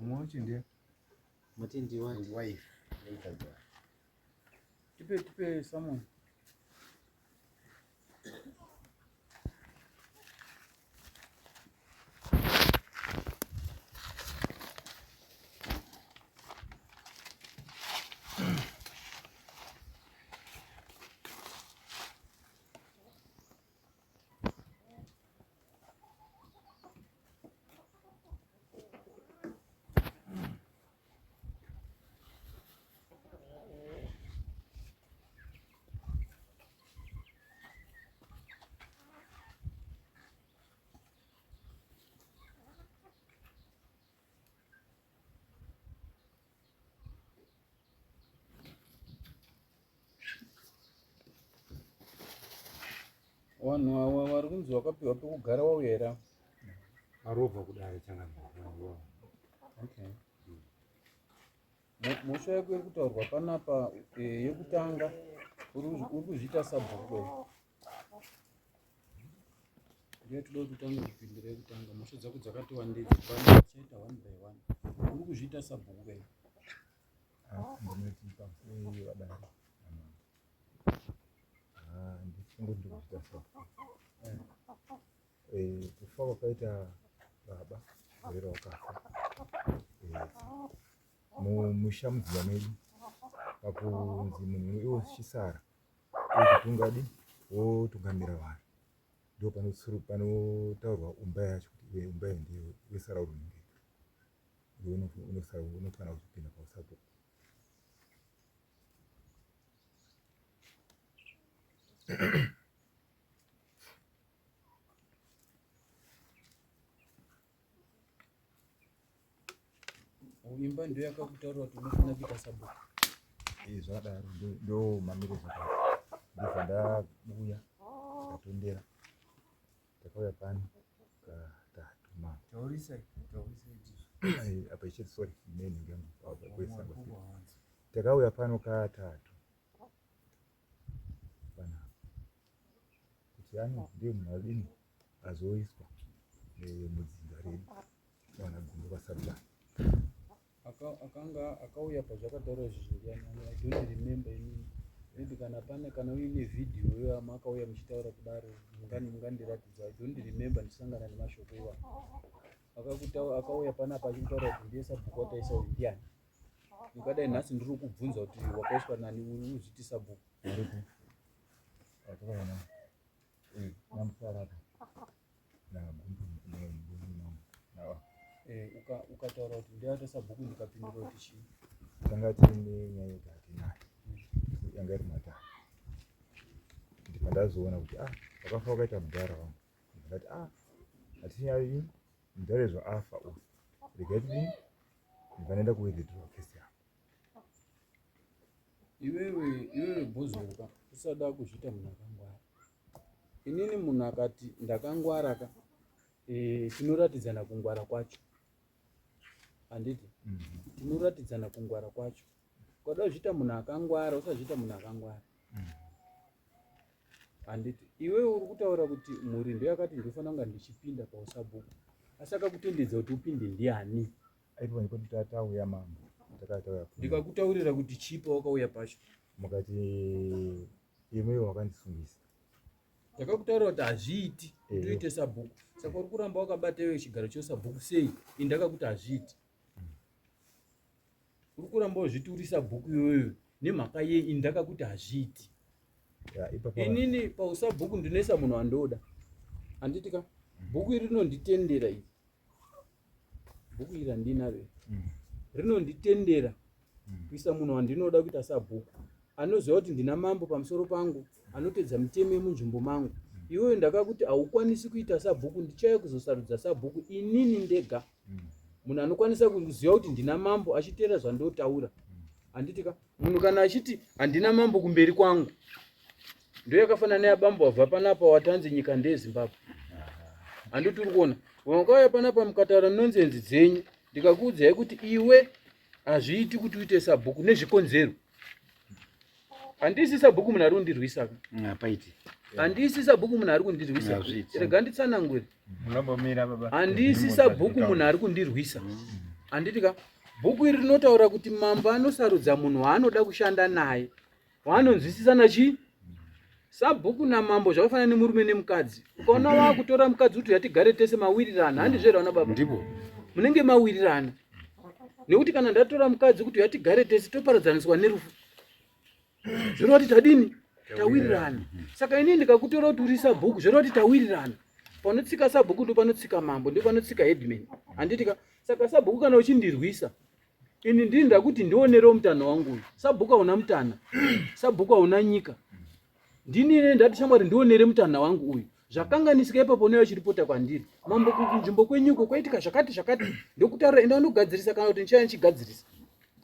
Mwachi ndiye. Matindi wife. Tipe someone. Wanhu vari kunzi wakapiwa pekugara wauyera Arobva kudai changana. okay. Mhosva yako iri kutaurwa panapa yekutanga uri kuzviita sabhuku ndiye toda kutanga kupindira yekutanga. Mhosva dzako dzakati wandei dzekwana uchaita one by one. Uri kuzviita sabhuku kufa kwakaita baba gorera wakafa mumusha mudziva medu pakunzi munhu iwo chisara kuti ungadi wotungamira vanhu ndo panotaurwa umba yacho kuti iwe umba ndiyo wesara uri munhu iwe unofanira kuzvipinda pausapo. imba ndiyo yakakutaura kuti unofanira kuita sabhuku. Zvadaro ndo mamiro zvakati ndibva ndabuya ndakatondera takauya pano katatu apa ichiri sorry name yangu takauya pano katatu pana kuti ano ndiye munhu adini azoiswa mudzinza redu kana gumbo basarudza akauya pazvakataura zvichiriana. I don't remember inini. Maybe kana uine video yamakauya muchitaura kudaro mungandiratidza. I don't remember ndisangana nemashoko iwayo. Akauya panapa achitaura kuti ndiye sabhuku wataisa uyu ndiani. Ndikadai nhasi ndiri kubvunza kuti wakaiswa nani uri uzviti sabhuku. Ukataura kuti ndiyaita sabhuku ndikapindura kuti chii. Tanga tine nyaya yatinayo yanga iri matatu. Ndibva ndazoona kuti wakafa wakaita mudhara wangu. Ndikati hatinyari mudhara zvafa uyu regai tidini ndibva ndaenda kuwithdraw kesi yangu. Iwewe bhozoka usada kuzviita munhu akangwara. Inini munhu akati ndakangwara ka tinoratidzana kungwara kwacho. Handiti tinoratidzana kungwara kwacho. Ukada kuzviita munhu akangwara usazviita munhu akangwara. Handiti iwewe uri kutaura kuti mhuri ndiyo yakati ndinofanira kunga ndichipinda pausabhuku. Asi akakutendedza kuti upinde ndiani? Aitwa ndikoti tatauya mambo takataura. Ndikakutaurira kuti chipa wakauya pacho. Mukati imwewo wakandisungisa. Ndakakutaura kuti hazviiti kuti uite sabhuku. Saka uri kuramba wakabata iwe chigaro chesabhuku sei? Indakakuti hazviiti. Uri kuramba wazviti uri sabhuku iyoyo nemhaka yei? Indakakuti hazviiti. Inini pausabhuku ndinoisa munhu andoda. Handiti ka? Bhuku iri rinonditendera iri. Bhuku iri handinaro. Rinonditendera kuisa munhu wandinoda kuita sabhuku. Anoziva kuti ndina mambo pamusoro pangu, anotedza mitemo yemunzvimbo mangu. Iwewe ndakakuti haukwanisi kuita sabhuku, ndichauya kuzosarudza sabhuku inini ndega. Munhu anokwanisa kuziva kuti ndina mambo achiteera zvandotaura. Handiti ka? Munhu kana achiti handina mambo kumberi kwangu, ndo yakafanana neyabambo wabva panapa watanzi nyika ndeyeZimbabwe. Handiti uri kuona wakauya panapa mukataura nonsenzi dzenyu, ndikakuudzai kuti iwe hazviiti kuti uite sabhuku nezvikonzero. Handisi sabhuku munhu ari kundirwisa. Apaiti. Handisi sabhuku munhu ari kundirwisa. Rega nditsanangure. Munambomira baba. Handisi sabhuku munhu ari kundirwisa. Handitika bhuku iri rinotaura kuti mambo anosarudza munhu waanoda kushanda naye, waanonzwisisana chi. Sabhuku namambo zvakafanana nemurume nemukadzi. Ukaona wakutora mukadzi kuti yatigare tese mawirirana, handizveraona baba? Ndipo Munenge mawirirana. Nekuti kana ndatora mukadzi kuti yatigare tese toparadzaniswa nerufu. Zvirova kuti tadini? Tawirirana. Saka ini ndikakutora kuti uri sabhuku, zvirova kuti tawirirana. Panotsika sabhuku ndo panotsika mambo, ndo panotsika headman. Handitika saka sabhuku kana uchindirwisa, ini ndiri ndakuti ndionerewo mutana wangu. Sabhuku hauna mutana. Sabhuku hauna nyika. Ndini ndati shamwari ndionere mutana wangu uyu. Zvakanganisika ipapo nayo chiripota kwandiri. Mambo kunzvimbo kwenyuko kwaitika zvakati ndokutaura enda unogadzirisa kana kuti ndichaya ndichigadzirisa.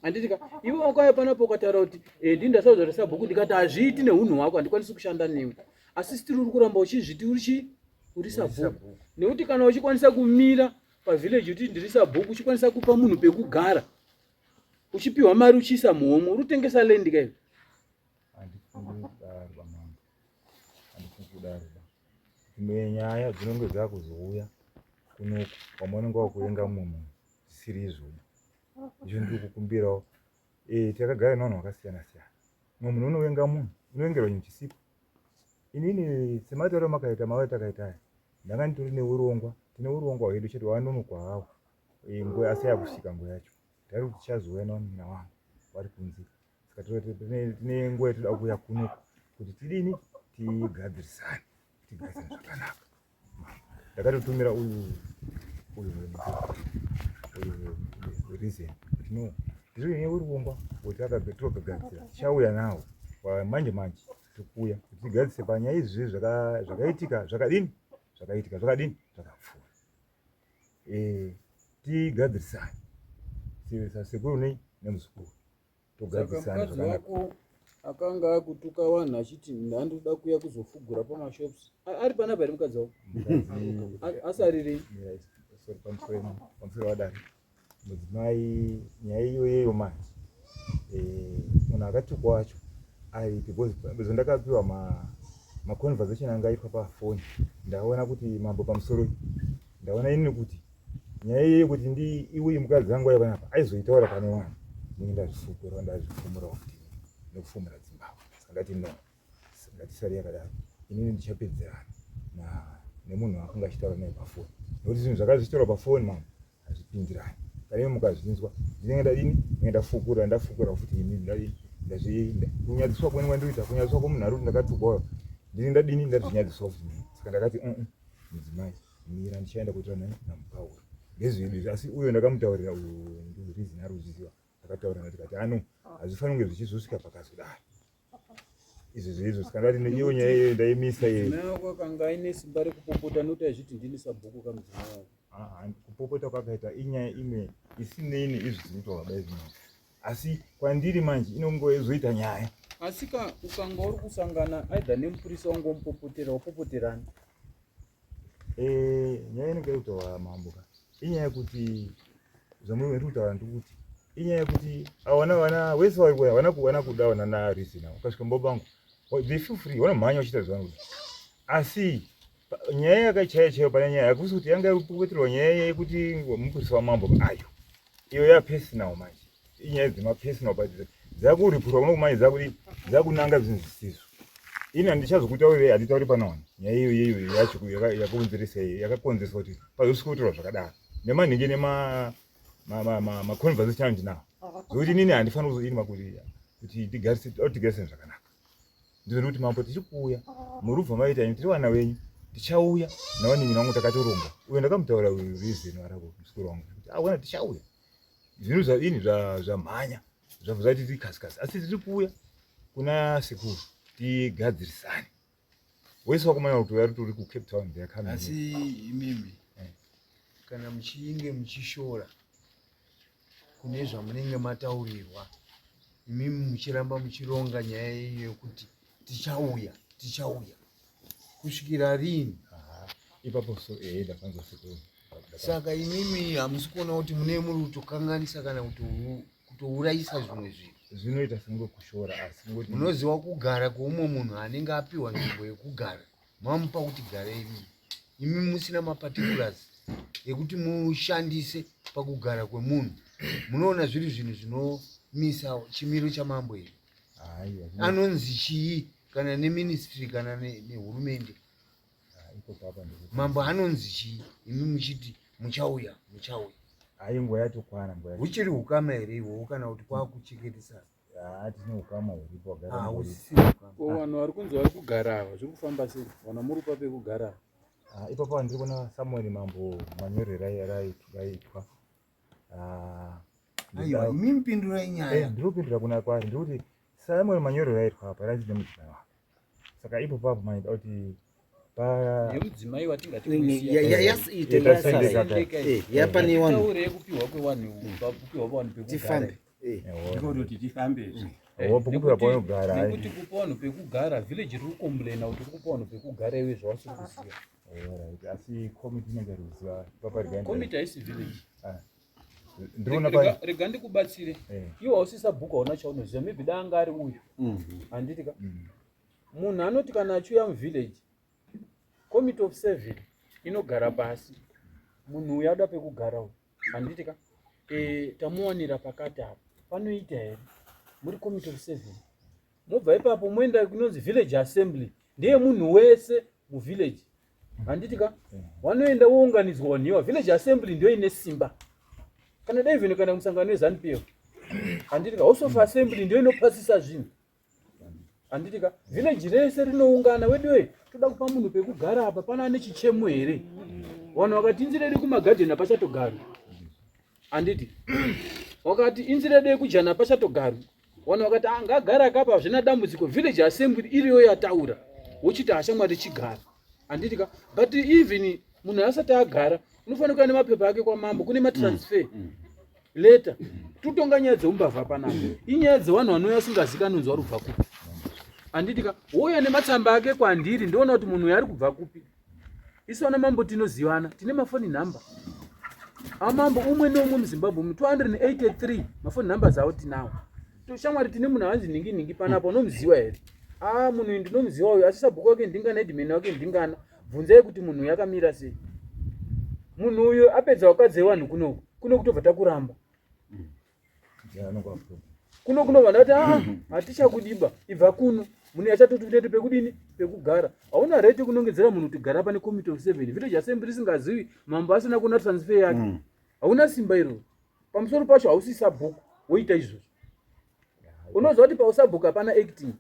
Handitika iwe wakauya panapo ukataura kuti ndini ndasaudza sabhuku ndikati hazviiti neunhu hwako handikwanisi kushanda newe. Asi sitiri uri kuramba uchizviti uri sabhuku. Nekuti kana uchikwanisa kumira pavillage kuti ndiri sabhuku, uchikwanisa kupa munhu pekugara, uchipiwa mari uchiisa muhomwe, uri kutengesa land kai? Dzimwe nyaya dzinonge dzakuzouya kuno kwamunenge wakuvenga munhu zvisiri izvona. Izvo ndiri kukumbirawo. Takagara nevanhu vakasiyana siyana. Mumwe munhu unovenga munhu, unovengerwa chinhu chisipo. Inini sematauro makaita mawe takaita aya, ndanga nditori neurongwa, tine urongwa hwedu chete hwandonogwa hawo. Nguva asi yakusvika nguva yacho. Tari kuti tichazouya navanhu wangu vari kunze. Saka tine nguva yatoda kuuya kuno kuti tidini tigadzirisane. Tigadzirisa zvakanaka. Ndakatotumira uyu reason. No, ndiri neurongwa kuti akagadzira tichauya nawo manje tikuuya kuti tigadzise panyaya izvi zvakaitika zvakadini zvakapfuura. Tigadzirisane sekuru nemuzukuru togadzirisana zvakanaka. Akanga akutuka vanhu achiti ndandoda kuuya kuzofugura pamashops. Ari panapa here mukadzi wako? Asariri pamusoro wadari mudzimai nyaya iyoyeyo manje munhu akatukwa wacho aiti because ndakapiwa maconversation anga aitwa pafoni, ndaona kuti mambo pamusoro ndaona ini kuti nyaya iyoyo kuti iwe mukadzi wangu aiva panapa aizoitaura pane vanhu inenge ndazvifukura ndazvifumura kuti nekufumura Zimbabwe. Saka ndati no, ngatisari yakadaro. Inini ndichapedzerana nemunhu akanga achitaura naye pafoni. Nokuti zvinhu zvakazvitaura pafoni mama hazvipindirani. Kana iwe mukazvinzwa ndinenge ndadini, ndinenge ndafukura futi ini kunyadziswa kweni kwandinoita, kunyadziswa kwomunhu ari kuti ndakatukwayo ndini ndadini ndazvinyadziswa futi. Saka ndakati mudzimai mira ndichaenda kuitaura naye namupauro ngezvedu. Asi uyo ndakamutaurira uyu reason ari kuziva. Ndakataura ndikati ano hazvifaniri kunge zvichizosvika pakazodaro. Izvi zvezvo saka ndati neiyo nyaya iyoyo ndaimisa iyoyo. Mudzimai wako akanga aine simba rekupopota nokuti azviti ndini sabhuku kamudzimai wako. Kupopota kwakaita inyaya imwe isinei izvi zvinoitwa baba izvi. Asi kwandiri manje inongozoita nyaya. Asi ukanga uri kusangana aidha nemupurisa wangu womupopotera wapopoterana. Nyaya inenge irikutaura mambo ka. Inyaya yekuti zvamwe irikutaura ndikuti inyaya yekuti vana vese varikuya vana kudawana naReason nawo. Ukasvika mbobangu they feel free, vanomhanya vachiita zvavanhu. Asi nyaya yakachaya pane nyaya yakusi kuti yanga iripopoterwa nyaya yekuti mupurisa wamambo ayo iyo yapersonal manje. Inyaya dzemapersonal but dzakuripurwa kuno kumanje dzakunanga zvinhu zvisizvo. Ini handichazokutaurira handitauri pano nyaya iyoyo yacho yakakonzeresa yakakonzeresa kuti pazosvika kutorwa zvakadaro nemanhingi maconversation andinawo zvokuti inini handifaniri kuzoinwa kuti tigarisane zvakanaka. Ndizvo ndikuti mambo tiri kuuya murubva maita ini tiri vana venyu tichauya navanini vangu takatoronga. Uyo ndakamutaura reason warako musikuru wangu kuti wana tichauya zvinhu zvaini zvamhanya zvati tiri kasikasi asi tiri kuuya kuna sekuru tigadzirisane. Wese wakomanya kuti vari turi kuCape Town ndeyakhamira. Asi imimi kana muchinge muchishora kune zvamunenge mataurirwa, imimi muchiramba muchironga nyaya iyo yokuti tichauya kusvikira rini? Ipapo ndakanzwa sekuru. Saka imimi hamusi kuona kuti mune muri kutokanganisa kana kutourayisa zvimwe zvinhu. Zvinoita sekungokushora asi ngoti munoziva kugara kwoumwe munhu anenge apiwa nzvimbo yekugara mamupa kuti gara iri. Imi musina maparticulars yekuti mushandise pakugara kwemunhu. Munoona zviri zvinhu zvinomisa chimiro chamambo here. Anonzi chii kana neministry kana nehurumende. Mambo anonzi chii imi muchiti muchauya. Nguva yatokwana. Huchiri hukama here ihwohwo kana kuti kwakuchengetesa? Tine hukama huripo. Vanhu vari kunzi vari kugara ava zviri kufamba sei? Vanhu muri pa pekugara ava? Ipapo ndiri kuona Samuel Mambo manyorero raitwa. Aiwa, imi mupindurai nyaya. Ndiri kupindura kuna kwari ndikuti Samuel manyorero raitwa apa raiti nemudzimai wake. Saka ipapo maida kuti yemudzimai watingati yapaniwa kupiwa kwevanhu pekugara ndikoti tifambe nekuti kupa vanhu pekugara village riri kukomplaina kuti uri kupa vanhu pekugara iwe zvawasiri kuziva. Asi komiti inenge riziva papa rigaenda. Komiti haisi village. Ndiriona rega ndikubatsire iwe hausisa bhuku hauna chaunoziva maybe danga ari uyu handitika munhu anoti kana achiuya muvillage committee of 7 inogara pasi munhu uyu ada pekugara uyu handitika tamuwanira pakati apa panoita here muri committee of 7 mobva ipapo moenda kunonzi village assembly ndeye munhu wese muvillage handitika wanoenda wounganidzwa wanhiwa village assembly ndio ine simba kana dai vhino kana musangano weZANU-PF handitika house of assembly ndio inopasisa zvinhu handitika village rese rinoungana wedwe toda kupa munhu pekugara apa pana nechichemo here vanhu vakati inzirei kumagadheni apachatogarwi handiti wakati inzirei kujana apachatogarwi vanhu vakati angagara akapa hazvina dambudziko village assembly iriyo yataura wochiti hashamwari chigara handitika but even munhu asati agara unofanira kuva nemapepa ake kwamambo kune matransfer leta tutonga nyaya dzeumbavha panapa inyaya dzevanhu vanouya asingazikanwi unzi vari kubva kupi handitika wouya nematsamba ake kwandiri ndoona kuti munhu uyu ari kubva kupi. Isu vana mambo tinozivana tine mafoni nhamba amambo umwe neumwe muZimbabwe 283 mafoni nhamba dzawo tinawo toshamwari tine munhu avanzi ningi panapo unomuziva here munhu uyu ndinomuziva uyu asi sabhuku wake ndingana edimeni wake ndingana bvunzai kuti munhu uyu akamira sei munhu uyu apedza wakadze vanhu kuno kutobva takuramba kuno vanhu vati hatichakudiba ibva kuno munhu achatotutete pekudini pekugara hauna rete kunongedzera munhu kuti gara pane committee of 7 village assembly isingazivi mambo asina kuna transfer yake hauna simba iroro pamusoro pacho hausi sabhuku woita izvozvo unoziva kuti pausabhuku hapana acting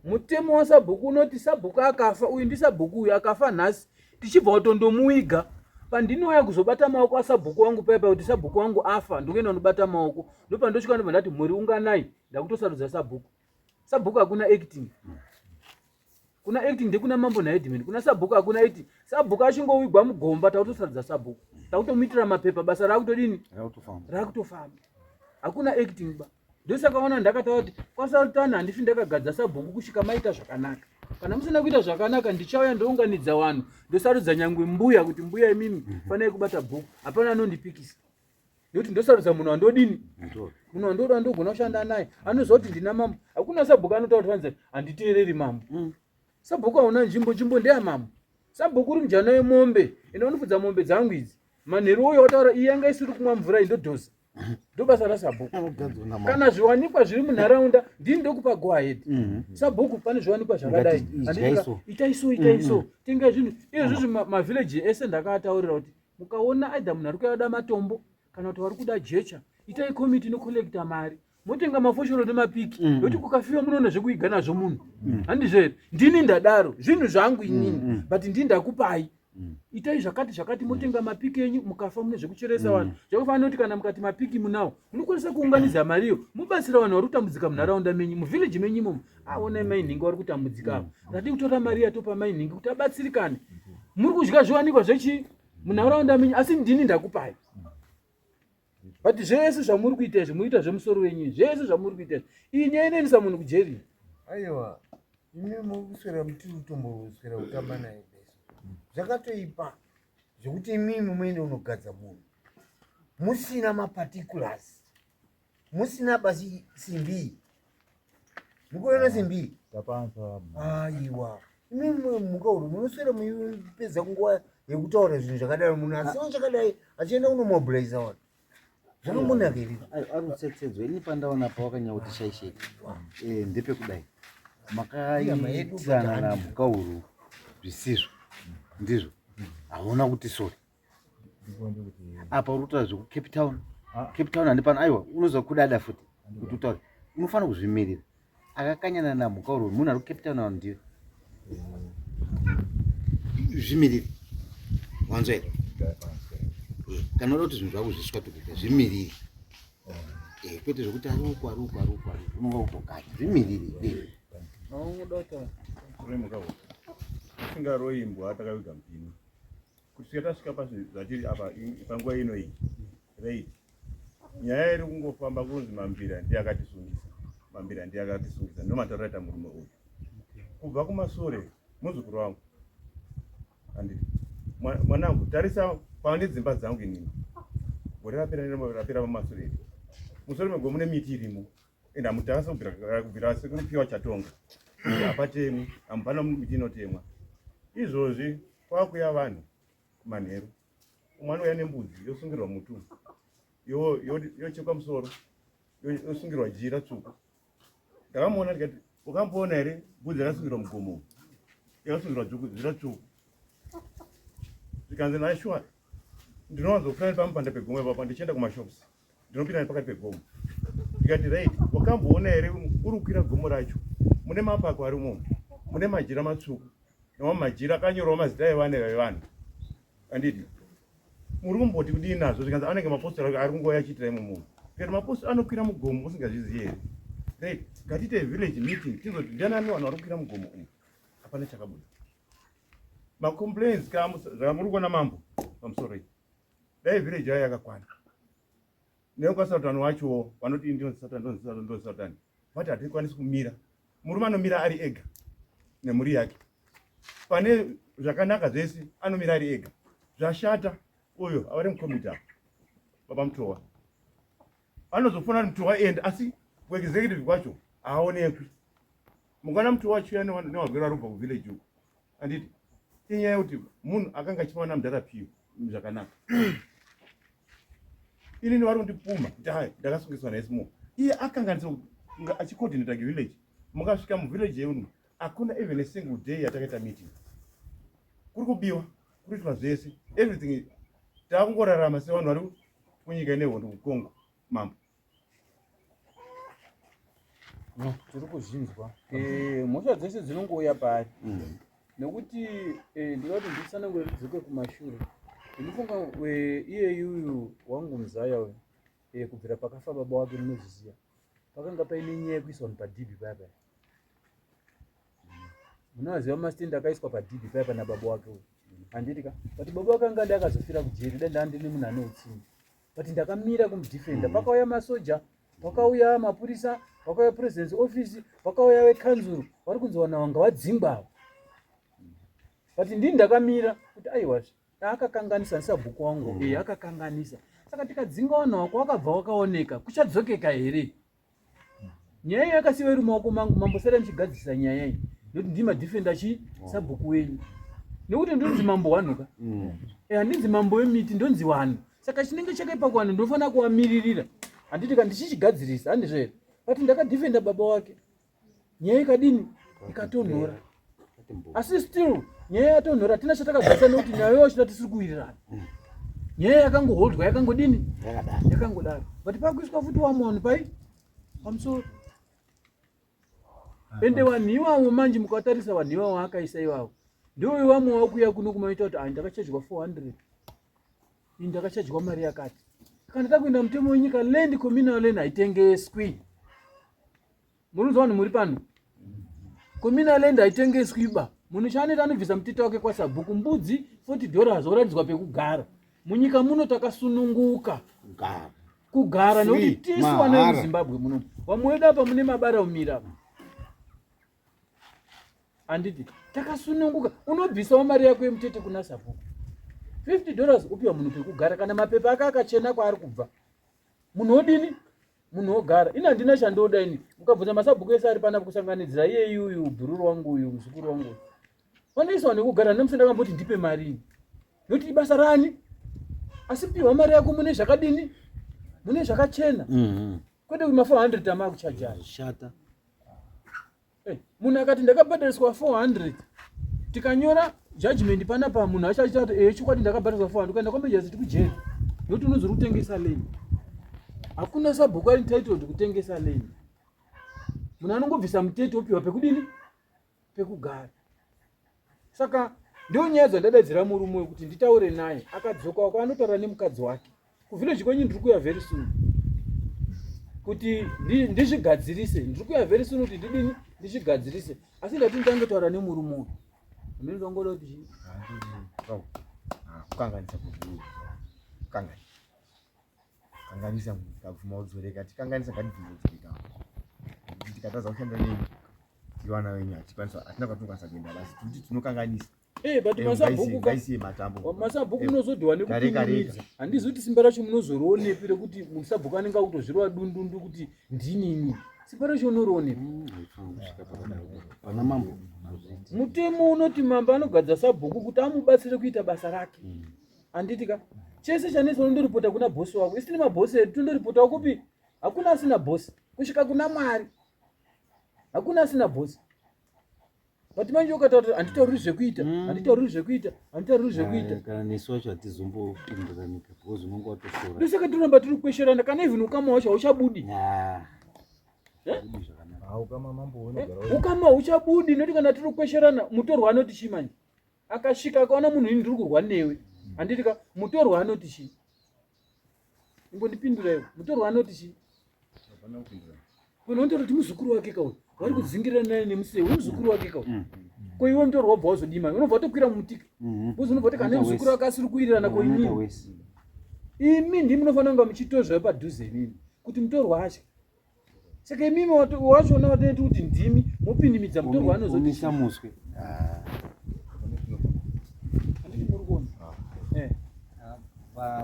mutemo wasabhuku unoti sabhuku akafa uyu ndisabhuku uyu akafa nhasi tichibva kutondomuiga pandinouya kuzobata maoko asabhuku wangu paipa kuti sabhuku wangu afa ndokuenda ndobata maoko ndopandosvika ndobva ndati muri unganai ndakutosarudza sabhuku hakuna acting kuna acting ndekuna mambo naedimeni kuna sabhuku hakuna acting sabhuku achingowigwa mugomba takutosarudza sabhuku takutomuitira mapepa basa rakutodini rakutofamba hakuna acting ba ndosaka ona ndakataura kuti kwasautana handifi ndakagadza sabhuku kusvika maita zvakanaka kana musina kuita zvakanaka ndichauya ndounganidza vanhu ndosarudza nyangwe mbuya kuti mbuya imimi fanai kubata bhuku hapana anondipikisa ndokuti ndosarudza munhu wandodini munhu wandoda ndogona kushanda naye anoziva kuti ndina mambo hakuna sabhuku anotaura kuti vanzi handiteereri mambo sabhuku hauna nzvimbo ndeyamambo sabhuku uri mujana wemombe ende unofudza mombe dzangu idzi manheru uyo wataura iye anga isiri kumwa mvura indodhoza ndobasa rasabhuku kana zviwanikwa zviri munharaunda ndini ndokupa go ahead sabhuku pane zviwanikwa zvakadai itaiso tenga zvinhu izvozvi mavillage ese ndakataurira kuti mukaona aidha munhu ari kuyada matombo kana kuti vari kuda jecha itai komiti inokolekta mari motenga mafoshoro nemapiki nokuti kukafiwa munoona zvekuiga nazvo munhu handizvo here ndini ndadaro zvinhu zvangu inini but ndini ndakupai itai zvakati motenga mapiki enyu mukafa mune zvekucheresa vanhu zvakafanira kuti kana mukati mapiki munawo munokwanisa kuunganidza mariyo mubatsira vanhu vari kutambudzika munharaunda menyu muvillage menyu imomo onai mainhingi vari kutambudzika avo tati kutora mari yatopa mainhingi kuti abatsirikane muri kudya zviwanikwa zvechi munharaunda menyu asi ndini ndakupai but zvese zvamuri kuita izvi muita zvemusoro wenyu zvese zvamuri kuita izvi iyi nyaya inoendesa munhu kujeri aiwa imi mukuswera mutiri kutomboswera kutamba naye zvakatoipa zvekuti imimi muende unogadza munhu musina maparticulars musina basi simbi mukuona simbi tapanza aiwa imimi mukauro munoswera muipedza kunguva yekutaura zvinhu zvakadaro munhu asiwo chakadai achienda kunomobiliza vanhu zvanomunakirira ari kutsetsedzwa ini pandaona pawakanya kuti shaisheka ndepekudai makaitirana namhuka uru zvisizvo ndizvo hauna kuti sori apa uri kutaura zveku Cape Town handi pano aiwa unoziva kudada futi kuti utaure unofanira kuzvimirira akakanyana namhuka uru munhu ari kuCape Town ndiyo zvimirire wanzwaira kana uda kuti zvinhu zvako zvisvatukuka zvimirire kwete zvokuti ari uko unonga utokanya zvimirire usingaroimbwa takaviga mpini kusvika tasvika pazvatiri apa panguva ino iyi right nyaya iri kungofamba kunzi mambira ndiye akatisungisa ndomataura ta murume uyu kubva kumashure muzukuru wangu anditi mwanangu tarisa pane dzimba dzangu inini gore rapera pamashure musoro megwa mune miti irimo ende hamutakasa kubvira sekurupiwa chatonga hapatemwi hamupana miti inotemwa izvozvi kwakuya vanhu manheru umwe anouya nembudzi yosungirwa mutumbu yochekwa musoro yosungirwa jira tsvuku ndakamuona ndikati ukamboona here mbudzi yakasungirwa mugomo yakasungirwa jira tsvuku zvikanzi naishwa ndinowanzofura nepamupanda pegomo ipapa ndichienda kumashops ndinopinda nepakati pegomo ndikati right wakamboona here uri kukwira gomo racho mune mapako ari umomo mune majira matsvuku nemamwe majira akanyorwa mazita evane vevanhu anditi muri kumboti kudii nazvo zvikanzi anenge mapostori ari kungoya achiitira imomo kuti mapostori anokwira mugomo usingazvizivi here right ngatiite village meeting tizoti ndianani vanhu vari kukwira mugomo umu hapana chakabuda macomplaints zvamuri kuona mambo pamusoro iyi dai village yayo yakakwana neukasatani wacho vanoti ndosatani vati hatikwanisi kumira murume anomira ari ega nemhuri yake pane zvakanaka zvese anomira ari ega zvashata uyo avari mukomiti apa baba mutowa anozofuna mutowa end asi kuexecutive kwacho haaonekwi mungana mutowa chiya newarwere ari kubva kuvillage uko anditi inyaya yekuti munhu akanga achiwana mudharapiyo zvakanaka inini vari kundipuma kuti hai ndakasungiswa naisimo iye akanganisa achicoordinata ngevillage mukasvika muvillage yeuno hakuna even a single day yatakaita meeting kuri kubiwa kuritwa zvese everything taakungorarama sevanhu vari kunyika inehondo kucongo mambo tiri kuzvinzwa mhosva dzese dzinongouya pari nekuti ndikati ndisanangwedzike kumashure ndinofunga iyeyuyu wangu muzaya uyu kubvira pakafa baba wake munozviziva pakanga paine nyaya yekuiswa padhibi paya munoziva masitende akaiswa padhibi paya nababa wake uyu handitika but baba wake anga ndakazofira kujeri dai ndandine munhu ane utsinga but ndakamira kumudhifenda pakauya masoja pakauya mapurisa pakauya president's office pakauya wekanzuru vari kunzi vana vanga vadzingwa but ndini ndakamira kuti aiwazve akakanganisa ndisabhuku wangu akakanganisa saka tikadzinga vanhu wako wakabva wakaoneka kuchadzokeka here nyaya iyi yakasiva iri mumaoko mangu mambosara muchigadzisa nyaya iyi nokuti ndimadhifenda chi sabhuku wenyu nekuti ndonzi mambo wanhuka handinzi mambo wemiti ndonzi wanhu saka chinenge chakaipa kuvanhu ndinofanira kuvamiririra handiti ka ndichichigadzirisa handizvo here but ndakadhifenda baba wake nyaya ikadini ikatonhora asi still nyaya yatonhora tina chatakagadzisa nekuti nayo wachida tisiri kuwirirana nyaya yakangoholdwa yakangodini yakangodaro but pakuiswa futi wamoni pai pamusoro ende vanhu ivavo manje mukatarisa vanhu ivavo akaisa ivavo ndoyo vamwe wakuya kuno kumaita kuti ndakachajwa 400 ini ndakachajwa mari yakati kana takuenda mutemo wenyika land communal land haitengeswi munonzwa vanhu muri pano communal land haitengeswi ba munhu chaanoita anobvisa mutete wake kwasabhuku mbudzi $40 oratidzwa pekugara munyika muno takasununguka kugara nekuti tisi vana vemuzimbabwe muno vamwe wedu apa mune mabara umira handiti takasununguka unobvisawo mari yako yemutete kuna sabhuku $50 upiwa munhu pekugara kana mapepa ake akachena kwaari kubva munhu odini munhu ogara ina handina chandoda ini mukabvunza masabhuku ese ari pana kusanganidzira iye iyuyu bhururu wangu uyu muzukuru wangu vanoiswa nekugara nemusi ndakamboti ndipe mari Nokuti basa rani, asi piwa mari yako mune zvakadini, mune zvakachena. Kwete kuma 400 amakuchajaji. Shata. Munhu akati ndakabhadhariswa 400, tikanyora judgment panapa munhu achaita kuti chikwadi ndakabhadhariswa 400 ukaenda kwamejasi kujeri. Nokuti unozori kutengesa leni. Hakuna sabhuku ari entitled kutengesa leni. Munhu anongobvisa mutete opiwa pekudini? Pekugara. Saka ndio nyaya dzandadaidzira murume kuti nditaure naye, akadzoka kwanotaura nemukadzi wake. Kuvillage kwenyu ndiri kuya very soon. Kuti ndizvigadzirise, ndiri kuya very soon kuti ndidini ndizvigadzirise. Asi ndati ndange taura nemurume. Mimi ndongoda kuti kukanganisa kuzviri. Kanganisa mukabvuma udzoreka, tikanganisa ngatibvume udzoreka. Tikatadza kushanda nemi tivana wenyu hatikwanisa, hatina kwatinokwanisa kuenda basi kuti tinokanganisa. But masabhuku ngaisiye matambo. Masabhuku munozodhwa nekupinimidza. Handizi kuti simba racho munozorionepi rekuti musabhuku anenge akutozvirova dundundu kuti ndinini. Simba racho unorionepi. Pana mambo. Mutemo unoti mambo anogadza sabhuku kuti amubatsire kuita basa rake. Anditika chese chanese unondoripota kuna bosi wako. Isini mabosi edu tondoripota kupi? Hakuna asina bosi. Kusvika kuna Mwari. Hakuna asina bosi. But manje ukataura anditauriri zvekuita, anditauriri zvekuita, anditauriri zvekuita. Kana nesu wacho hatizombopinduranika because unonga watosora. Ndosaka tinoramba tiri kukwesherana kana even ukama wacho hauchabudi. Ukama mambo unogara. Ukama hauchabudi noti kana tiri kukwesherana mutorwa anoti chi manje. Akasvika akaona munhu ini ndiri kurwa newe. Anditika mutorwa anoti chi. Imbondipindura iwe. Mutorwa anoti chi. Hapana kupindura. Unoita kuti muzukuru wake kauyu. Wari kudzingirira naye nemuseu muzukuru wake kauyu. Ko iwe mutorwa wabva wazodima. Unobva watokwira mutika. Uzi unobva kuti kana muzukuru wake asiri kuwirirana ko inini. Imi ndimi munofanira kunga muchitozva padhuze nini kuti mutorwa acho. Saka imimi wachona watete kuti ndimi mupindimidza mutorwa anozodisa muswe.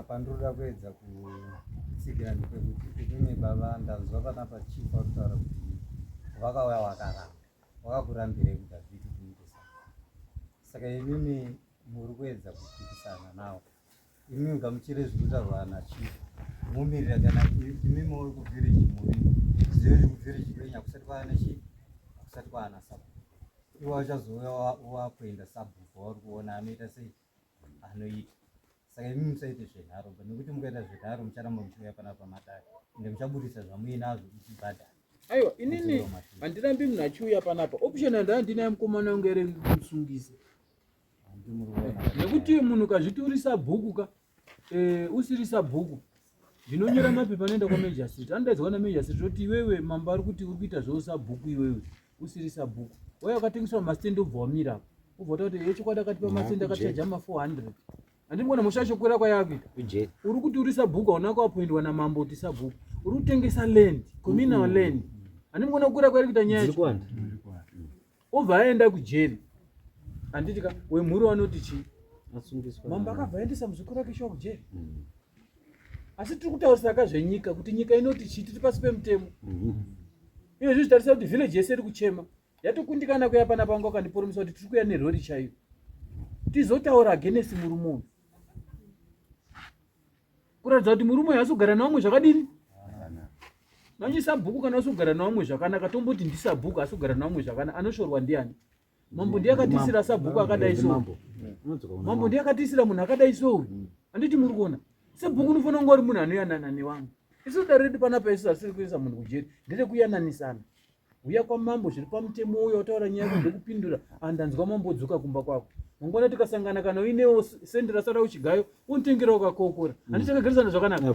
Pandoroda kuedza kutsigira ndepekuti ine baba ndanzwa panapa chief akutaura kuti wakauya wakaramba wakakurambirei kuti hazviiti kuitisa. Saka imimi muri kuedza kupikisana nawo. Imimi gamuchire zviri kutaurwa nachief mumirira kana imimi muri kuvhiriji muri ziyo kuvhiriji kwenyu kusati kwaana chii kusati kwaana sabhuku. Iwo achazouya wakuenda sabhuku wauri kuona anoita sei anoita. Saka imimi musaite zvenharo nekuti mukaita zvenharo mucharamba muchiuya panapa matare ende muchabudisa zvamuinazvo muchibhadhara. Aiwa inini handirambi munhu achiuya panapa. Option handandinaye mukomana wangu ere kumusungisa. Nekuti munhu kazviti uri sabhuku ka usiri sabhuku ndinonyora mapepa anoenda kwamejasiti. Andaidzwa namejasiti kuti iwewe mambo ari kuti uri kuita zvosabhuku iwewe usiri sabhuku. Waya wakatengeswa masitende ubva wamira apo. Ubva wati yechikwadi akatipa masitende akachaja ma400. Andimona mushacho kwera kwayakuita. Uri kuti uri sabhuku hauna kuapoindwa namambo kuti sabhuku. Uri kutengesa land, communal land. Andimona kwera kwairi kuita nyaya yacho. Obva aenda kujeri. Anditika wemhuri wanoti chi? Mambo akabva aendesa muzukuru wake shwa kujeri. Asi tiri kutaurisaka zvenyika kuti nyika inoti chi tiri pasi pemutemo. Iyo zvichitarisa kuti village yese iri kuchema. Yatokundikana kuya panapa pangu akandiporomisa kuti tiri kuya nerori chaiyo. Tizotaura agenesi murume. Kuratidza kuti murume asogara nawamwe zvakadini? Manje sabhuku kana asogara nawamwe zvakanaka tomboti ndisabhuku asogara nawamwe zvakanaka anoshorwa ndiani? Mambo ndiye akatisira sabhuku akadai so. Mambo ndiye akatisira munhu akadai so. Anditi muri kuona? Sabhuku unofanira kunge uri munhu anoyanana newangu. Isu daredi panapa isu asiri kuisa munhu kujeri. Ndiri kuyananisana. Uya kwamambo zviri pamutemo uyo wataura nyaya ndokupindura andanzwa mambo dzuka kumba kwako. Mangwana tikasangana kana uinewo sendera sara uchigayo untengera ukakokora. Handichakagarisana zvakanaka.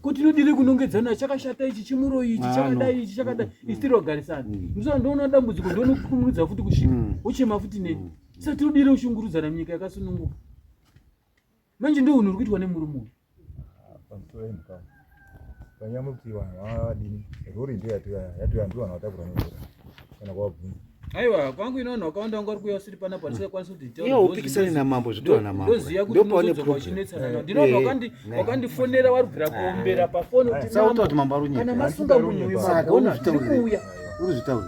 Kuti nodiri kunongedzana chakashata ichi chimuro ichi chakadai ichi chakadai isitiri wagarisana. Musa ndoona dambudziko ndonokumurudza futi kusvika. Uchema futi neni. Saka tinodire ushungurudzana munyika yakasununguka. Manje ndio unhu rikuitwa nemurume. Pamusoemka. Panyamuti vanhu vadini rori ndiyo yatoya ndiyo vanhu vatakura nemvura kana kwabvunza. Aiwa kwangu inoona wakawanda wangu ari kuya usiri panapa ndisikakwanisa kuti nditaure. Iyo upikisane namambo zvitoa namambo. Ndoziya kuti ndopone chinetsana. Ndinoona wakandifonera warubvira kuombera pafoni kuti sauta kuti mambo arunyika. Kana masunga munhu magona tiri kuuya. Uri zvitauri.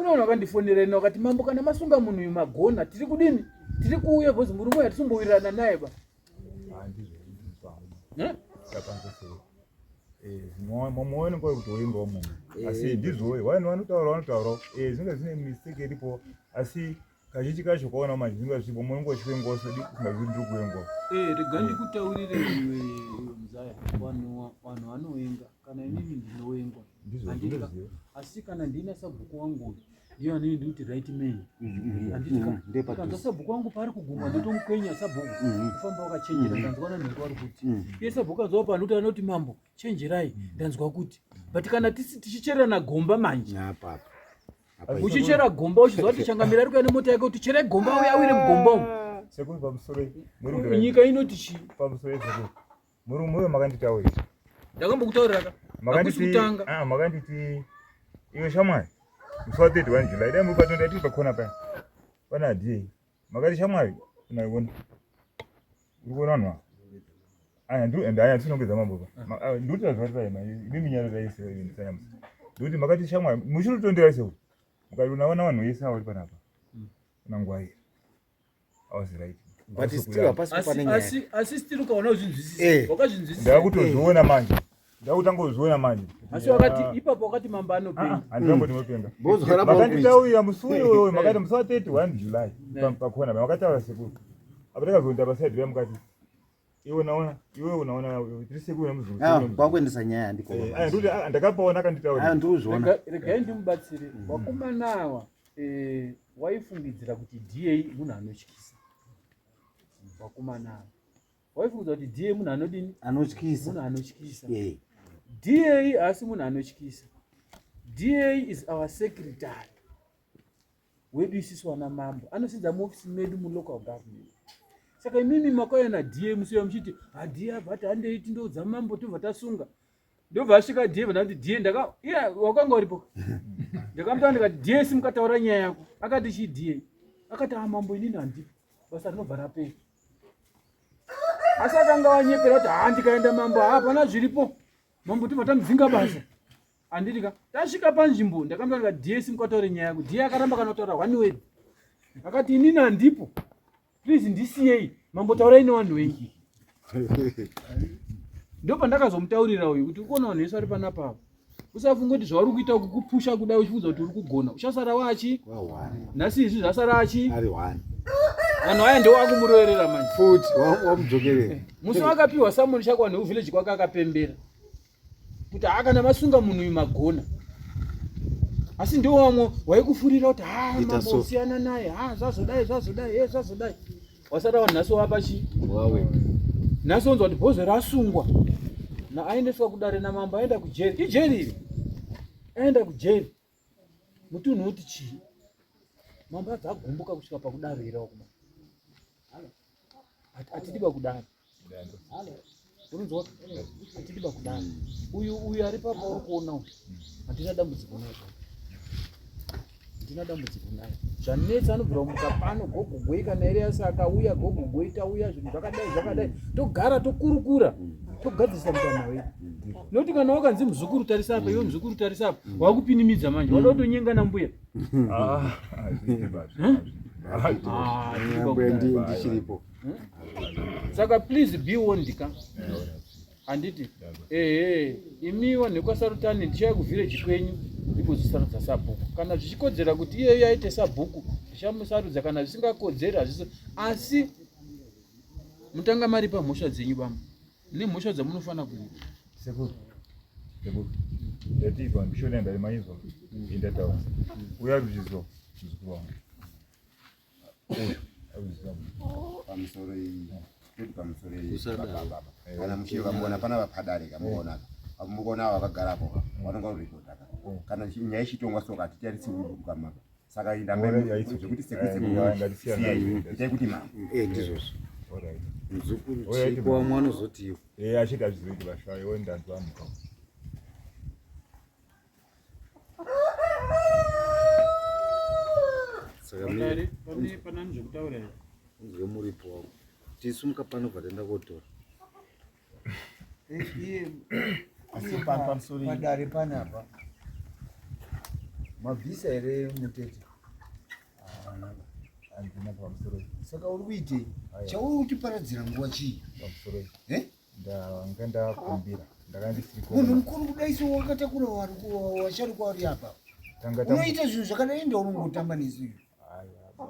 kunoona wakandifonera ino wakati mambo kana masunga munhu uyu magona tiri kudini tiri kuuya bhozi murume yatisombowirirana naye ba momuone kwa kuti uimba munhu asi ndizvowe vanhu vanotaura zvinge zvine mistake iripo asi kazhinji kacho kwaona manje zvinga zvipo munongosvike ngoso usingazviri ndiri kuengwa rega ndikutaurire iwe muzaya vanhu vanowenga kana inini ndinowengwa andika asi kana ndina sabhuku wangu ndiyo anini ndikuti right man andika kanza sabhuku wangu pari kuguma ndotomukwenya sabhuku kufamba wakachenjera ndanzwa nanhu wari kuti iye sabhuku anzwa pano kuti anoti mambo chenjerai ndanzwa kuti but kana tichicherana gomba manje uchichera gomba uchizwa kuti changamira ari kuenda mota yake kuti chere gomba uya awire mugomba umu sekuru pamusoro nyika inoti chi pamusoro sekuru murume makanditaurira ndakambokutaurira makanditi iwe shamwari musi wa 31 July dai muri patonda tiri pakona paya pana d makati shamwari unaiona uri kuona vanhu aya tinongedza mambo pa ndikuti zvatipaima miminyaro taisesanyamsa ndikuti makati shamwari muchinotondera seuri mukati unaona vanhu vese avari panapa unangwaira awaziraiti asi stiri ukaona uzvinzwisisa wakazvinzwisisa ndakutozviona manje ndakutangozviona manje asi wakati ipapo wakati mambo anopenda handingamboti mopenga makanditaurira musi uyoyo makati musi wa 31 July pakona makataura sekuru apa takazonda pasaidi ya mukati iwe unaona tiri sekuru nemuzungu kwakuendesa nyaya ndikuti ndakapaona akanditaurira ndikuzviona regai ndimubatsire wakomanawa waifungidzira kuti DA munhu anotyisa wakomanawa waifungidzira kuti DA munhu anodini anotyisa munhu anotyisa DA asi munhu anotyisa DA is our secretary wedu isisi wana mambo anosidza muofisi medu mulocal government saka imimi makauya DA musiwa muchiti DA abvati handeiti ndodza mambo tobva tasunga ndobva asvika DA vanati DA wakanga uripo ndakamutaura ndikati DA simukataura nyaya yako akati chi DA akati mambo inini handipo basa rinobva rapera asi akanga wanyepera kuti ndikaenda mambo hapana zviripo mambo tobva tamudzinga basa anditika tasvika panzvimbo ndakamutaura ndikati DA simukataura nyaya yako DA akaramba kana kutaura one word akati inini handipo please ndisiyei mambo taurai nevanhu wengi ndopa ndakazomutaurira uyu kuti ukuona vanhu vese vari panapa usafunga kuti zvauri kuita kukupusha kudai uchifunza kuti uri kugona uchasara wachi nhasi izvi zvasara achi vanhu aya ndiwo akumuroverera manje futi wamudzokerera musi wakapiwa samoni chakwa neuvhileji kwake akapembera kuti kana masunga munhu uyu magona asi ndiwo wamwe waikufurira kuti mambo usiyana naye zvazodai wasara vanhu nhasi wapachi nhasi onzwa kuti bhozo rasungwa aendeswa kudare namambo aenda kujeri ijeri iri aenda kujeri mutunhu uti chii mambo abva agumbuka kusvika pakudare irawo kuma atidiba kudare unonzwa atidiba kudare uyu ari papa uri kuona uyu hatina dambudziko naye hatina dambudziko naye zvanetsa anobvira kumuka pano gogogwei kana ere asi akauya gogogwei tauya zvinhu zvakadai togara tokurukura togadzisa mutana wedu nokuti kana wakanzi muzukuru tarisa apa iwe muzukuru tarisa apa wakupinimidza manje wada kutonyenga nambuya ndichiripo saka please be warned ka handiti imi vanhu vekwasarutani ndichauya kuvhireji kwenyu ndikuzvisarudza sabhuku kana zvichikodzera kuti iyeyo aite sabhuku ndichamusarudza kana zvisingakodzeri hazviso asi mutanga mari pamhosva dzenyu bamba nemhosva dzamunofanira kuita sekuru ndatigwa ndishona ndaimanyizwa indataura uya rudzizo muzukuru wangu kana muchiva muona pana vapadare kamuona muona vakagarapo vanonga urikota kana nyaya ichitongwa soka hatitaritsi ukamaka saka indambaikuti sekutiitai kuti mama ndizvozvo muzukuru chikwa mwana uzotiwo achida zvizoiti vashayo ndanzwa muka saka panani zvekutaura nzwe muripo wako tisumuka pano bva kotora asi pamusoro padare panapa mabvisa ere Mutete? Andina pamusoro Saka uri kuitei? Aya. Chauri kutiparadzira nguva chii? pamusoro Eh? ndanga ndakumbira ndakandisiri Munhu mukuru kudai so wakatakura washarukwa vari apa. Unoita zvinhu zvakadai enda unongotamba nesu.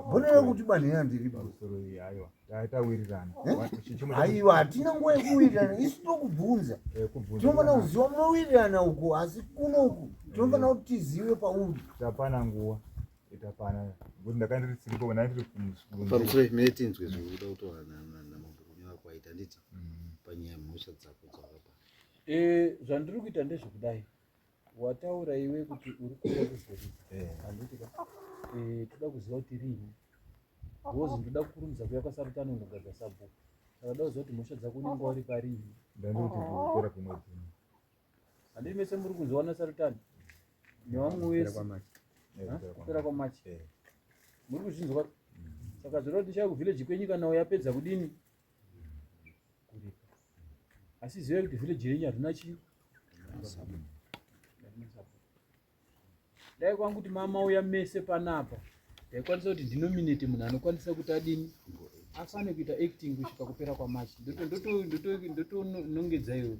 Mbona kuti banhera ndiripo? pamusoro aiwa tawirirana Aiwa, hatina nguva yekuwirirana, isu tokubvunza. Tinofana kuziva munowirirana uko, asi kunoku tinofana kuti tizive pauri. tapana nguva itapana kuti ndakandirisiripo ndandiri Pamusoro mene tinzwe zvekuda kutaura namabhurume wako aita nditi panyaya yemhosva dzako dzakapa. Zvandiri kuita ndezvekudai. Wataura iwe kuti uri kuda kuzorika. Handiti ka? Toda kuziva kuti rini. Wozi ndoda kukurumidza kuya kwaSarutano unogadzira sabhuku. Saka ndoda kuziva kuti mhosva dzako unenge uri parini. ndandiri kuti kupera kwemwedzi. Handiti mese muri kunzwana Sarutano? Nevamwe wese. Kupera kwaMachi. Muri kuzvinzwa. Saka zvinoda kuti ndichauya kuvhileji kwenyu kana yapedza kudini? Kuripa. Asi zive kuti vhileji renyu harina chii? Dai kwangu kuti mama uya mese panapa. Ndaikwanisa kuti ndinominate munhu anokwanisa kuti adini? Afane kuita acting kusvika kupera kwaMachi. Ndoto nongedza iwe.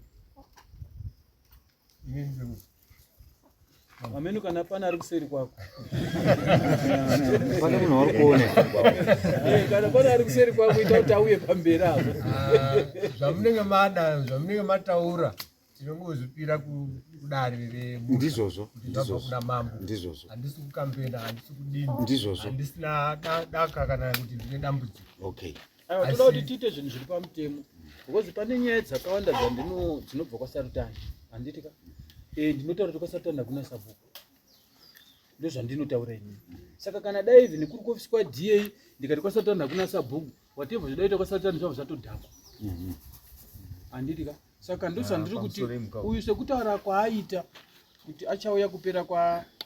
Ameno kana pana ari kuseri kwako. Pane munhu wari kuona. Kana pana ari kuseri kwako ita kuti auye pamberi apo. Zvamunenge mataura tinongozvipira kudare remunhu. Ndizvozvo. Ndizvozvo kuna mambo. Ndizvozvo. Handisi kukambena, handisi kudini. Ndizvozvo. Handisina daka kana kuti ndine dambudziko. Okay. Aiwa, toda kuti tiite zvinhu zviri pamutemo. Because pane nyaya dzakawanda dzinobva kwaSarutano. Handiti ka? Ndinotaura kuti kwaSarutano hakuna sabhuku. Ndozvandinotaura inini. Saka kana dai even kuri kuofisi kwaDA ndikati kwaSarutano hakuna sabhuku, whatever zvodaita kwaSarutano zvavo zvatodhakwa. Handiti ka? Saka ndozvandiri kuti uyu sekutaura kwaaita kuti achauya kupera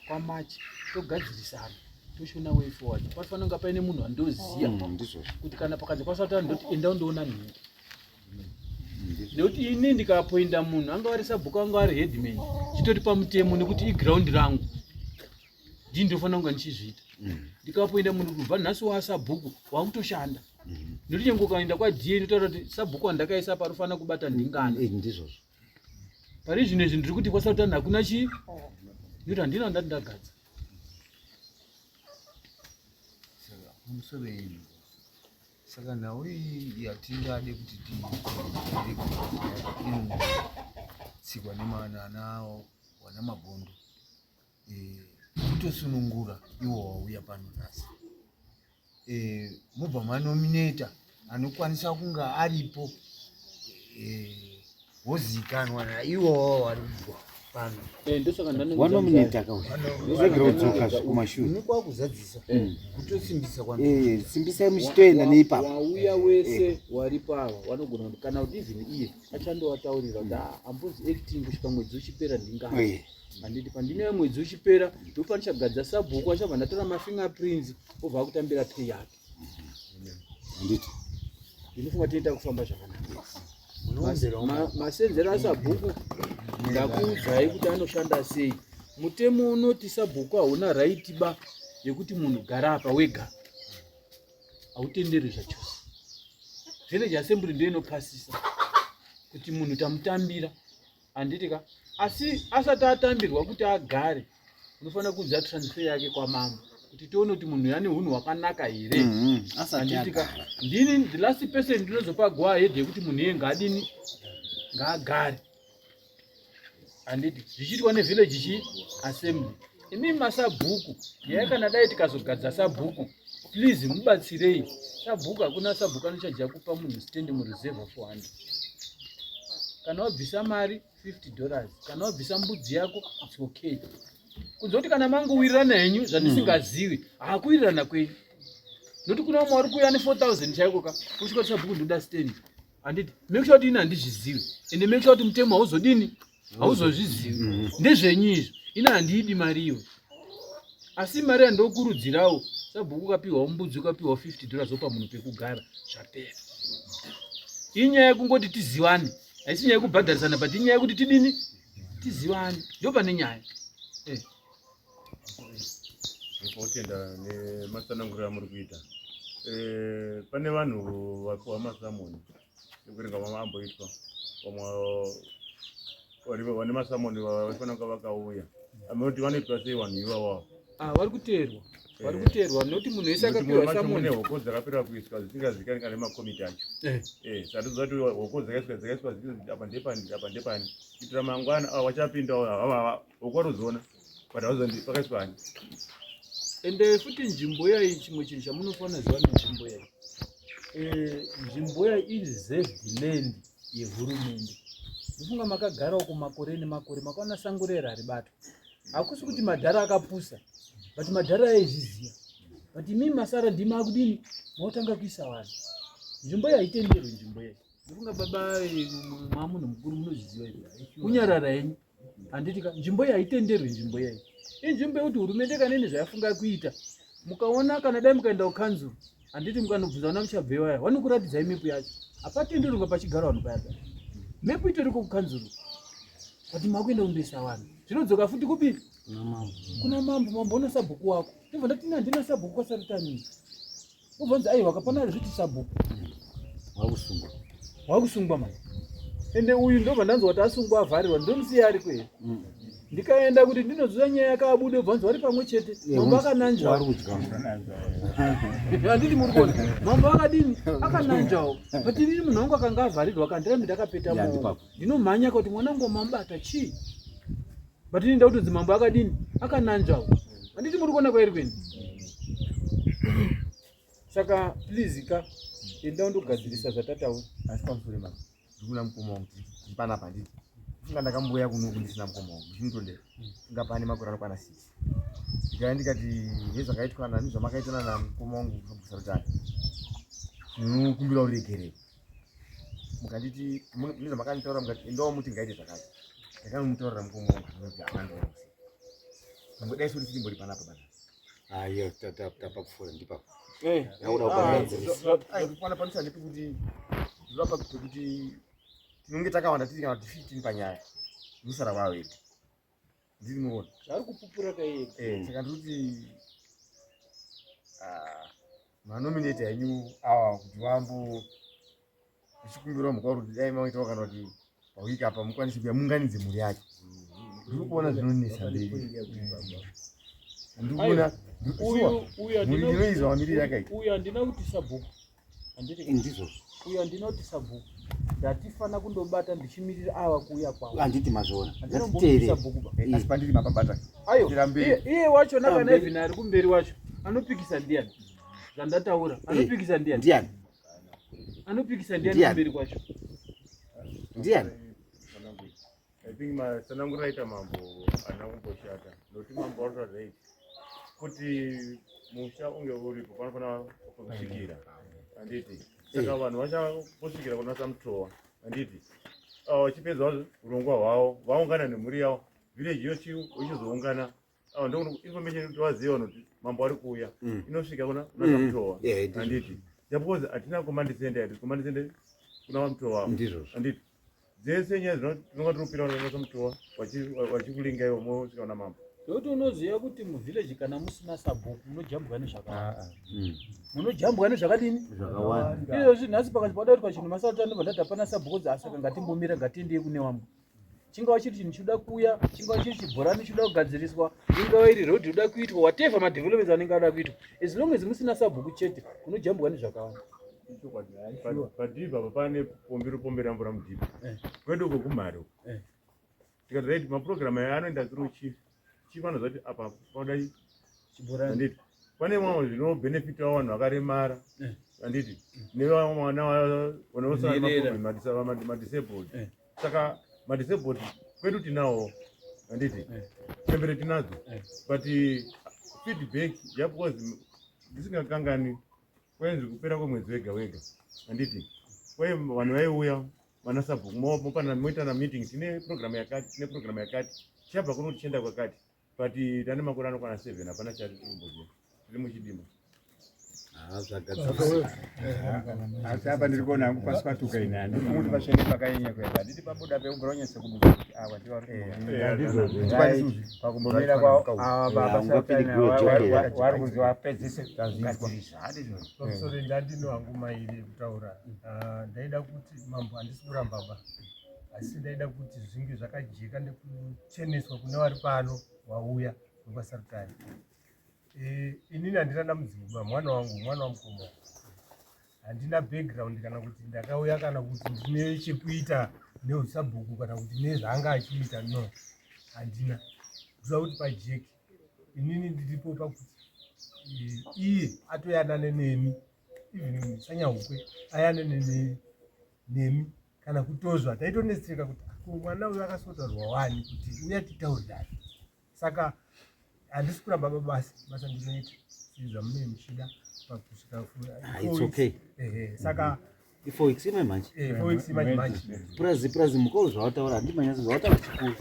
kwaMachi togadzirisana toshona way forward. Panofanira kunge paine munhu andoziya kuti kana pakanzi kwaSarutano ndoti enda undoona nhindi. Nekuti ini ndikapoinda munhu anga vari sabhuku anga vari headman chitori pamutemo nekuti iground rangu ndii ndofanira kunge ndichizviita. Ndikapoinda munhu kubva nhasi wasabhuku wakutoshanda. Nekuti nyange ukaenda kwaDA inotaura kuti sabhuku wandakaisa parofanira kubata ndingana. Ndizvozvo. Pari zvino izvi ndiri kuti kwaSarutano hakuna chii? Nekuti handina ndati ndagadza. Saka nhau iyi yatingade kuti tsikwa nemana wana magondo kutosunungura iwo wauya pano nhasi. Mubva manominata anokwanisa kunga aripo wozikanwa naiwo vari kubva pano. Ndosaka Wanominata kaudzoka kumashure. Unokwa kuzadzisa kutosimbisa kwandiri. Simbisai muchitoenda neipapo. Wauya wese wari pava vanogona kuti kana kuti even iye achandovataurira kuti ambonzi acting kusvika mwedzi uchipera ndingana. Handiti pandinouya mwedzi uchipera ndopanichagadza sabhuku achabva ndatora mafingerprints obva akutambira pay yake. Handiti. Ndinofunga tinoita kufamba zvakanaka. Masenzero asabhuku ndakuudzai kuti anoshanda sei. Mutemo unoti sabhuku hauna right ba yekuti munhu gara apa wega. Hautenderi zvachose. Village assembly ndiyo inopasisa kuti munhu tamutambira. Handiti ka? Asi asati atambirwa kuti agare unofanira kunza transfer yake kwamama kuti tione kuti munhu yani hunhu hwakanaka here. Handiti ka? Ndini the last person ndinozopa go ahead yekuti munhu yeye ngadini ngaagare. Handiti zvichiitwa nevillage assembly. Imi masabhuku yakana dai tikazogadza sabhuku please mubatsirei. Sabhuku hakuna sabhuku anochaja kupa munhu stand mureserve 400. Kana wabvisa mari $50, kana wabvisa mbudzi yako it's okay. Kunzoti kana mangowirirana henyu zvandisingazivi hakuwirirana kwenyu. Noti kuna umwe wari kuuya ne$4,000 chaiko ka kusvika sabhuku ndoda stand. Handiti make sure kuti ina handizvizivi ende make sure kuti mutemo hauzodini hauzozvizivi. Ndezvenyu izvo ina handiidi mari iyo. Asi mari yandokurudzirawo sabhuku ukapiwa mbudzi ukapiwa $50 opa munhu pekugara zvapera. Inyaya yekungoti tiziwane. Haisi nyaya yekubhadharisana but inyaya yekuti tidini tizivane. Ndo pane nyaya. Ndipotenda nematsananguriro amuri kuita. Pane vanhu vapiwa masamoni ekuverenga mamboitwa vamwe vane masamoni vaifanira kunge vakauya kuti vanoitwa sei vanhu ivavo. Vari kuteerwa noti munhu wese akapiwa samoni hoko dzakapera kuiswa dzisingazivikanwi kana nemakomiti acho. Sati zoti hoko dzakaiswa apa ndepani apa ndepani kuitira mangwana vachapindawo hoko varodziona but havazondi pakaiswa hani. Ende futi nzvimbo yayi chimwe chinhu chamunofanira ziva nenzvimbo yayi. Nzvimbo yayi ireserved land yehurumende. Ndifunga makagarawo kumakore nemakore makaona sango rero haribatwa. Hakusi kuti madhara akapusa but madhara aizviziva. But imimi masara ndimi akudini mautanga kuisa vanhu. Nzvimbo yayi haitenderwi nzvimbo yayi. Ndifunga baba mwamunhu mukuru munozviziva izvi. Kunyarara henyu handitika nzvimbo yayi haitenderwi nzvimbo yayi. Inzvimbo yekuti hurumende kana ine zvayafunga kuita mukaona kana dai mukaenda kukanzuru handiti mukanobvunza vana muchabveyo vaya vanokuratidzai mepu yacho hapatenderwi pachigara vanhu paya paya mepu itoriko kukanzuru kuti makuenda kundoisa vanhu zvinodzoka futi kupi kuna mambo una sabhuku wako ndibva ndati handina sabhuku kwasaritani ubvunza aiwa kapana zviti sabhuku wakusungwa mani ende uyu ndobva ndanzwa kuti asungwa avharirwa ndomusiya ari kweri ndikaenda kuti ndinoziva nyaya yakabuda bvanzi vari pamwe chete mambo akananjawo handiti muri kuona mambo akadini akananjawo but inini munhu wangu akanga avharirwa kandirambi ndakapeta maoko ndinomhanya kuti mwanangu wamambata chii but ini nda kutodzi mambo akadini akananjawo handiti muri kuona kwairi kweni. Saka please ka enda ndogadzirisa zvatataura asi pamusoro mama ndikuna mukoma wangu ndipanapa handiti funga ndakamboya kuno kundisina mukoma wangu zvinotondera funga pane makore anokwana 6 ndikaya ndikati nezvakaitwa nezvamakaitana namukoma wangu kabvisa rutano ndinokumbira uregerero mukanditi nezvamakanitaura mukati endawo muti ngaite zvakati ndakamutaurira mukoma wangu kuti akandoona mangudai sori tichimbori panapa bana ayo tapa kufura ndipapo pana panisa ndepekuti ndilapa pekuti tinonge takawanda tiri kana kuti 15 panyaya musara wavo eti ndiri muona zvari kupupura kaiye saka ndikuti manominate henyu awa kuti vambo ichikumbirawo mukuru kuti dai maitawo kana kuti pawiki apa mukwanise kuya munganidze mhuri yacho ndiri kuona zvinonesa mberi ndikuona ndinoizwa mamiriro yakaita uyu handina kuti sabhuku handiti ndizvo uyu handina kuti sabhuku ndatifana kundobata ndichimirira ava kuuya kwavo handiti mazvoona handinomboti sabhuku asi pandiri mapabata ayo iye wacho nakana even ari kumberi wacho anopikisa ndiani zvandataura anopikisa ndiani anopikisa ndiani kumberi kwacho ndiani. I think matsananguriro aita mambo haana kumboshata nokuti mambo anotaura iti kuti musha unge uripo panofanira kusvikira handiti saka vanhu vachaposvikira kunasa mutowa handiti vachipedza urongwa hwavo vaungana nemhuri yavo village yochi uchizoungana ndoinformation kuti vaziva vanhu kuti mambo ari kuuya inosvika kunasa mutowa handiti because hatina komandisende yati komandisende kuna vamutowa wavo handiti dzese nyaya tinonga tiropira vanonasa mutowa vachikulinga ivo mosvika kuna mambo ndokuti unoziva kuti muvhileji kana musina sabhuku munojambwa nezvakawanda munojambwa nezvakadini zvakawanda izvozvi nhasi pakati pada kuti pachinhu masarauta ndobva ndati hapana sabhuku dzasaka ngatimbomira ngatiendei kune wamwe chingava chiri chinhu chinoda kuuya chingava chiri chibhorani chinoda kugadziriswa ingava iri rodhi inoda kuitwa whatever madevelopments anenge ada kuitwa as long as musina sabhuku chete kunojambwa nezvakawanda padhibha pane pombi ropombera mvura mudhibha kwedu uko kumhare tikati right mapurogiramu aya anoenda through chief anoziva kuti apa pauda handiti pane mamwe zvinobhenefitawo vanhu vakaremara handiti nevana vanodisabled saka madisabled kwedu tinawo handiti pembere tinadzo but feedback yabucause ndisingakangani kwenzi kupera kwemwedzi wega wega handiti kwaye vanhu vaiuya vana sabhuku moitana meeting tine programu yakati chabva kuno tichienda kwakati but tane makore anokwana 7 hapana chati tirimboziva tiri muchidima Asi apa ndiri kuona hangu pasi patuka ine handiti kuti pashende pakainya kwega handiti pabuda peugara unyatsa kuduka kuti awa ndivari pakumbomira kwawari kunzi wapedzise Professor ndandino hangu mairi kutaura. Ndaida kuti mambo handisi kuramba ba. Asi ndaida kuti zvinge zvakajeka nekucheneswa kune vari pano wauya kwasarutani. Inini handina damudzimba, mwana wamukoma. Handina background kana kuti ndakauya kana kuti ndine chekuita neusabhuku kana kuti nezvaanga achiita, no. Handina. Kuziva kuti pajeki inini ndiripo pakuti iye atoyanane nemi, even Sanyahukwe ayanane nemi kana kutozwa taitoneseka kuti mwana uyu akasotarwa wani kuti uya titaurirani. Saka handisi kuramba basa ndinoita zvamunenge muchida pakusvika It's okay. Saka 4 weeks manje. 4 weeks manje. Prazi mukuru zvawataura handimanyasi zvawataura chikuru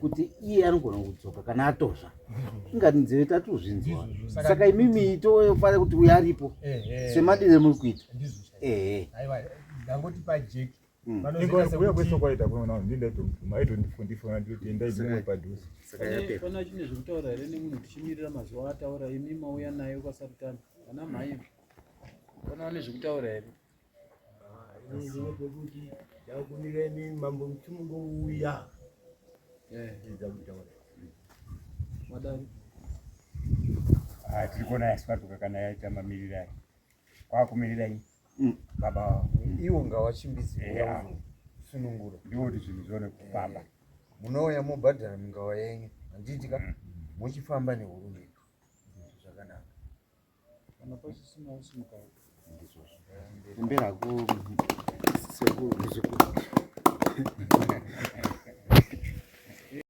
kuti iye anogona kudzoka kana atozva ingati nzeve tatozvinzwa. Saka imimi tofanira kuti uya aripo semadire muri kuita. Aiwa ndangoti pajeki Uya kwesokwaita kuona ndindaitoguma aitondifundifona ndoti ndaiguma padhuze. Pana chine zvekutaura here nemunhu tichimirira mazuva ataura imi mauya naye kwasarutani ana mhai pana ane zvekutaura here? Ndinokuti ndakunireni mambo mchimungouya ndidza kutaura Madari tiri kuona yasipatuka kana yaita mamirirai kwakumirirai baba iwo ngawachimbidzira sunungura ndikuti zvinhu zvione kufamba. Munouya mobhadhara mingawa yenyu handitika muchifamba nehurumende zvakanaka. kana pasisina usimukawo Mbera ku sekuru